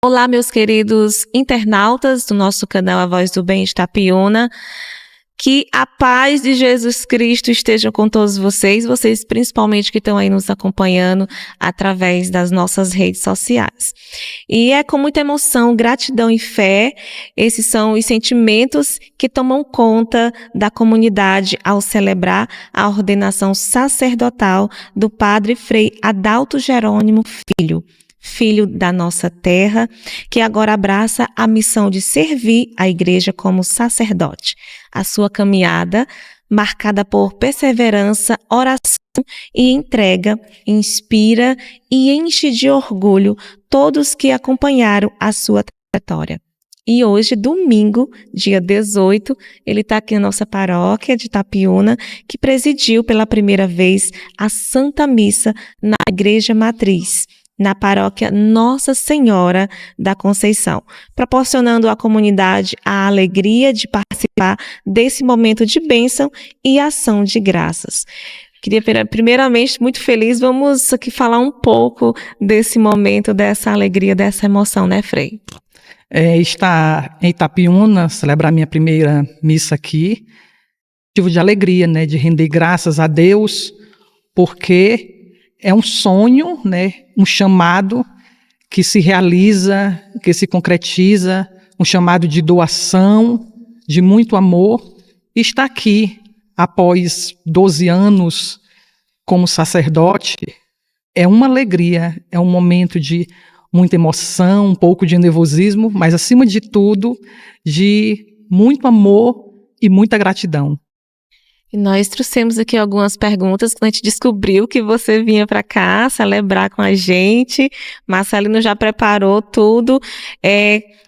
Olá, meus queridos internautas do nosso canal A Voz do Bem de Itapiúna. Que a paz de Jesus Cristo esteja com todos vocês principalmente que estão aí nos acompanhando através das nossas redes sociais. E é com muita emoção, gratidão e fé, esses são os sentimentos que tomam conta da comunidade ao celebrar a ordenação sacerdotal do Padre Frei Adalto Jerônimo Filho da nossa terra, que agora abraça a missão de servir a igreja como sacerdote. A sua caminhada, marcada por perseverança, oração e entrega, inspira e enche de orgulho todos que acompanharam a sua trajetória. E hoje, domingo, dia 18, ele está aqui na nossa paróquia de Itapiúna, que presidiu pela primeira vez a Santa Missa na Igreja Matriz, na paróquia Nossa Senhora da Conceição, proporcionando à comunidade a alegria de participar desse momento de bênção e ação de graças. Queria, primeiramente, muito feliz, vamos aqui falar um pouco desse momento, dessa alegria, dessa emoção, né, Frei? Estar em Itapiúna, celebrar minha primeira missa aqui, motivo de alegria, né, de render graças a Deus, porque é um sonho, né, um chamado que se realiza, que se concretiza, um chamado de doação, de muito amor, e está aqui, após 12 anos como sacerdote, é uma alegria, é um momento de muita emoção, um pouco de nervosismo, mas acima de tudo, de muito amor e muita gratidão. E nós trouxemos aqui algumas perguntas que a gente descobriu que você vinha para cá celebrar com a gente. Marcelino já preparou tudo.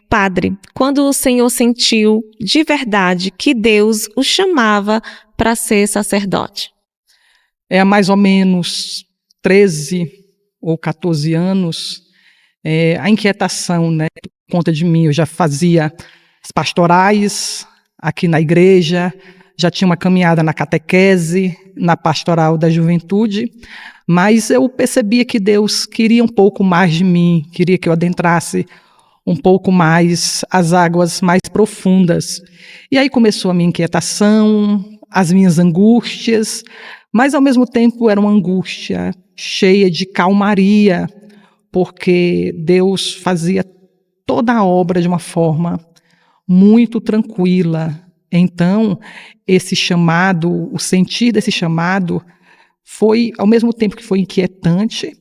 Padre, quando o Senhor sentiu de verdade que Deus o chamava para ser sacerdote? Há mais ou menos 13 ou 14 anos, a inquietação, né, por conta de mim. Eu já fazia as pastorais aqui na igreja, já tinha uma caminhada na catequese, na pastoral da juventude, mas eu percebia que Deus queria um pouco mais de mim, queria que eu adentrasse um pouco mais as águas mais profundas. E aí começou a minha inquietação, as minhas angústias, mas ao mesmo tempo era uma angústia cheia de calmaria, porque Deus fazia toda a obra de uma forma muito tranquila. Então, esse chamado, o sentir desse chamado foi, ao mesmo tempo que foi inquietante,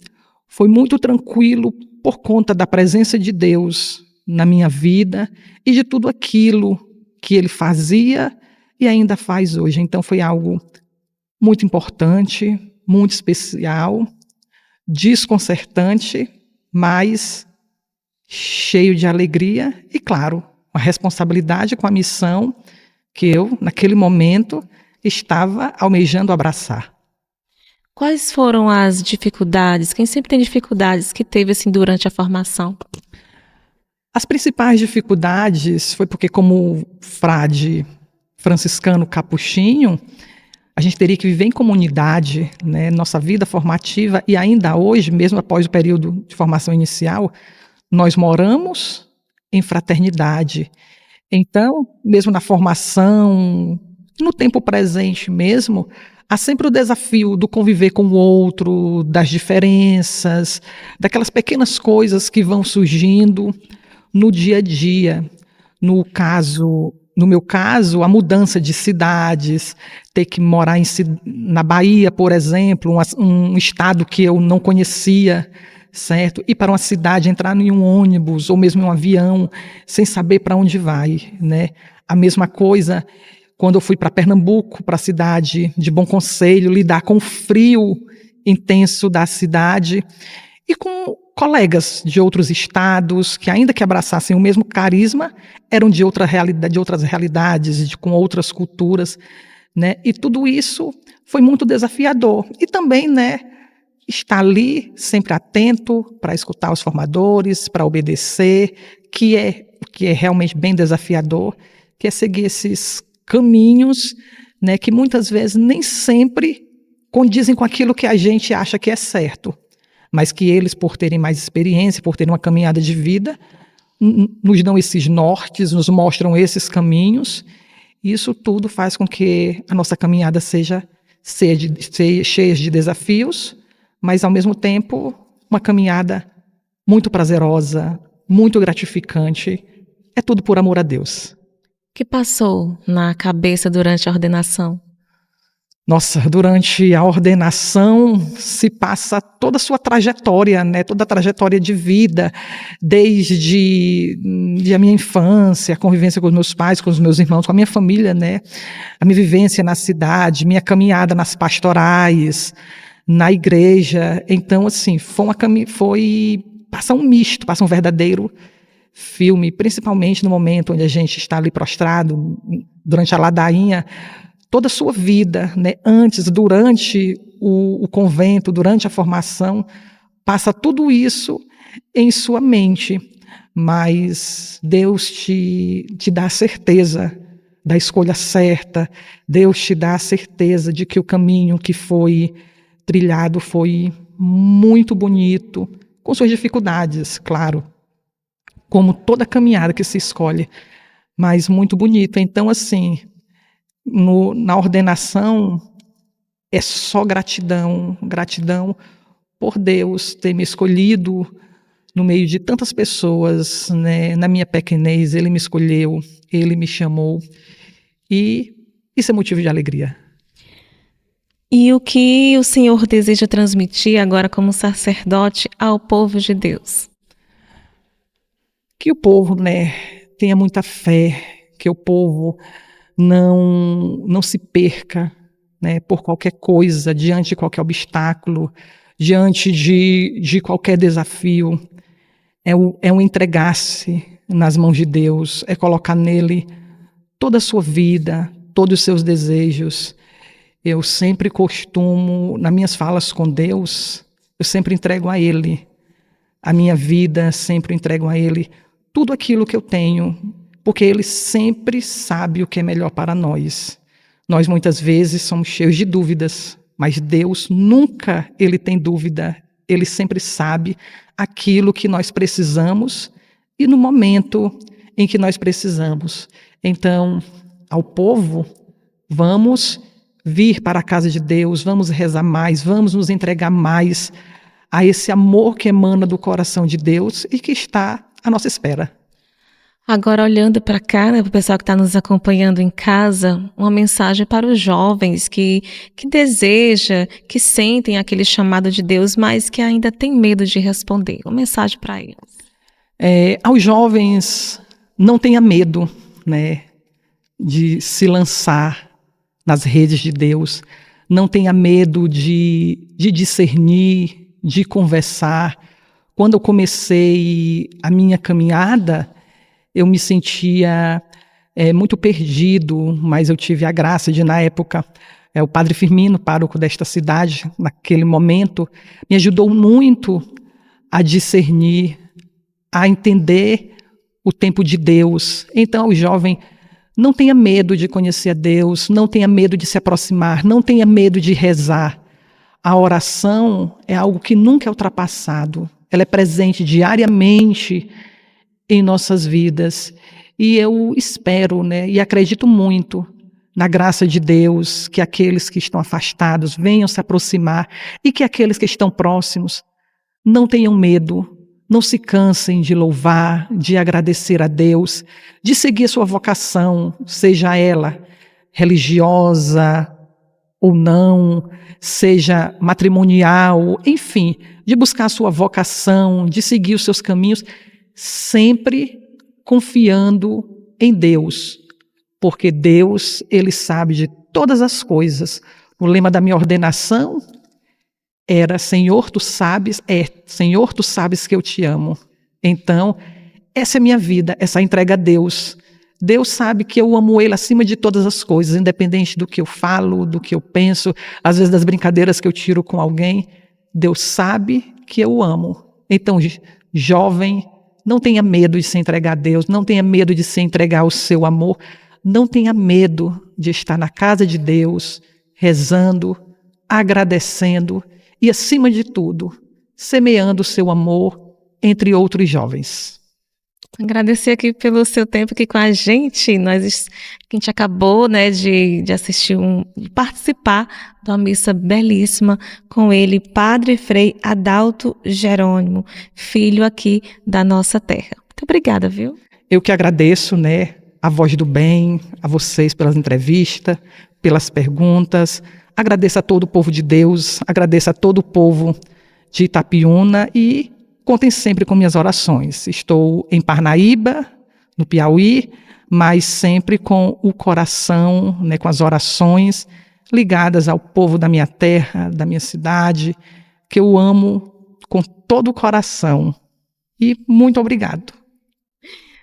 foi muito tranquilo por conta da presença de Deus na minha vida e de tudo aquilo que Ele fazia e ainda faz hoje. Então, foi algo muito importante, muito especial, desconcertante, mas cheio de alegria e, claro, uma responsabilidade com a missão que eu, naquele momento, estava almejando abraçar. Quais foram as dificuldades? Quem sempre tem dificuldades que teve assim durante a formação? As principais dificuldades foi porque, como frade franciscano capuchinho, a gente teria que viver em comunidade, né? Nossa vida formativa, e ainda hoje, mesmo após o período de formação inicial, nós moramos em fraternidade. Então, mesmo na formação, no tempo presente mesmo, há sempre o desafio do conviver com o outro, das diferenças, daquelas pequenas coisas que vão surgindo no dia a dia. No meu caso, a mudança de cidades, ter que morar na Bahia, por exemplo, um estado que eu não conhecia, certo? Ir para uma cidade, entrar em um ônibus ou mesmo em um avião, sem saber para onde vai, né? A mesma coisa quando eu fui para Pernambuco, para a cidade de Bom Conselho, lidar com o frio intenso da cidade e com colegas de outros estados que, ainda que abraçassem o mesmo carisma, eram de outras realidades, com outras culturas, né? E tudo isso foi muito desafiador. E também, né, estar ali, sempre atento para escutar os formadores, para obedecer, que é realmente bem desafiador, que é seguir esses caminhos, né, que muitas vezes nem sempre condizem com aquilo que a gente acha que é certo, mas que eles, por terem mais experiência, por terem uma caminhada de vida, nos dão esses nortes, nos mostram esses caminhos. Isso tudo faz com que a nossa caminhada seja cheia de desafios, mas ao mesmo tempo uma caminhada muito prazerosa, muito gratificante. É tudo por amor a Deus. O que passou na cabeça durante a ordenação? Nossa, durante a ordenação se passa toda a sua trajetória, né? Toda a trajetória de vida, desde a minha infância, a convivência com os meus pais, com os meus irmãos, com a minha família, né? A minha vivência na cidade, minha caminhada nas pastorais, na igreja. Então, assim, passa um misto, passa um verdadeiro filme, principalmente no momento onde a gente está ali prostrado, durante a ladainha, toda a sua vida, né? Antes, durante o convento, durante a formação, passa tudo isso em sua mente, mas Deus te dá a certeza da escolha certa, Deus te dá a certeza de que o caminho que foi trilhado foi muito bonito, com suas dificuldades, claro, como toda caminhada que se escolhe, mas muito bonito. Então, assim, na ordenação é só gratidão, gratidão por Deus ter me escolhido no meio de tantas pessoas, né? Na minha pequenez, Ele me escolheu, Ele me chamou, e isso é motivo de alegria. E o que o Senhor deseja transmitir agora como sacerdote ao povo de Deus? Que o povo, né, tenha muita fé, que o povo não se perca, né, por qualquer coisa, diante de qualquer obstáculo, diante de qualquer desafio. É um entregar-se nas mãos de Deus, é colocar nele toda a sua vida, todos os seus desejos. Eu sempre costumo, nas minhas falas com Deus, eu sempre entrego a Ele a minha vida, sempre entrego a Ele tudo aquilo que eu tenho, porque Ele sempre sabe o que é melhor para nós. Nós muitas vezes somos cheios de dúvidas, mas Deus nunca Ele tem dúvida. Ele sempre sabe aquilo que nós precisamos e no momento em que nós precisamos. Então, ao povo, vamos vir para a casa de Deus, vamos rezar mais, vamos nos entregar mais a esse amor que emana do coração de Deus e que está à nossa espera. Agora, olhando para cá, né, para o pessoal que está nos acompanhando em casa, uma mensagem para os jovens que deseja, que sentem aquele chamado de Deus, mas que ainda tem medo de responder. Uma mensagem para eles. Aos jovens, não tenha medo, né, de se lançar nas redes de Deus. Não tenha medo de discernir, de conversar. Quando eu comecei a minha caminhada, eu me sentia muito perdido, mas eu tive a graça de, na época, o padre Firmino, pároco desta cidade, naquele momento, me ajudou muito a discernir, a entender o tempo de Deus. Então, o jovem, não tenha medo de conhecer a Deus, não tenha medo de se aproximar, não tenha medo de rezar. A oração é algo que nunca é ultrapassado. Ela é presente diariamente em nossas vidas. E eu espero, né, e acredito muito na graça de Deus, que aqueles que estão afastados venham se aproximar e que aqueles que estão próximos não tenham medo, não se cansem de louvar, de agradecer a Deus, de seguir a sua vocação, seja ela religiosa ou não, seja matrimonial, enfim, de buscar a sua vocação, de seguir os seus caminhos, sempre confiando em Deus, porque Deus, Ele sabe de todas as coisas. O lema da minha ordenação era Senhor, tu sabes que eu te amo. Então, essa é a minha vida, essa entrega a Deus. Deus sabe que eu amo Ele acima de todas as coisas, independente do que eu falo, do que eu penso, às vezes das brincadeiras que eu tiro com alguém. Deus sabe que eu amo. Então, jovem, não tenha medo de se entregar a Deus, não tenha medo de se entregar ao seu amor, não tenha medo de estar na casa de Deus, rezando, agradecendo e, acima de tudo, semeando o seu amor entre outros jovens. Agradecer aqui pelo seu tempo aqui com a gente. A gente acabou, né, de assistir de participar de uma missa belíssima com ele, Padre Frei Adalto Jerônimo, filho aqui da nossa terra. Muito obrigada, viu? Eu que agradeço, né, a Voz do Bem, a vocês pelas entrevistas, pelas perguntas. Agradeço a todo o povo de Deus, agradeço a todo o povo de Itapiúna e contem sempre com minhas orações. Estou em Parnaíba, no Piauí, mas sempre com o coração, né, com as orações ligadas ao povo da minha terra, da minha cidade, que eu amo com todo o coração. E muito obrigado.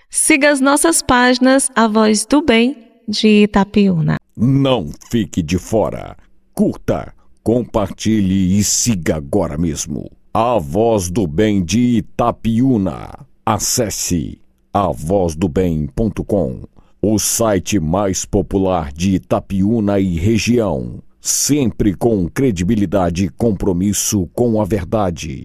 Siga as nossas páginas, A Voz do Bem de Itapiúna. Não fique de fora. Curta, compartilhe e siga agora mesmo. A Voz do Bem de Itapiúna. Acesse avozdobem.com, o site mais popular de Itapiúna e região. Sempre com credibilidade e compromisso com a verdade.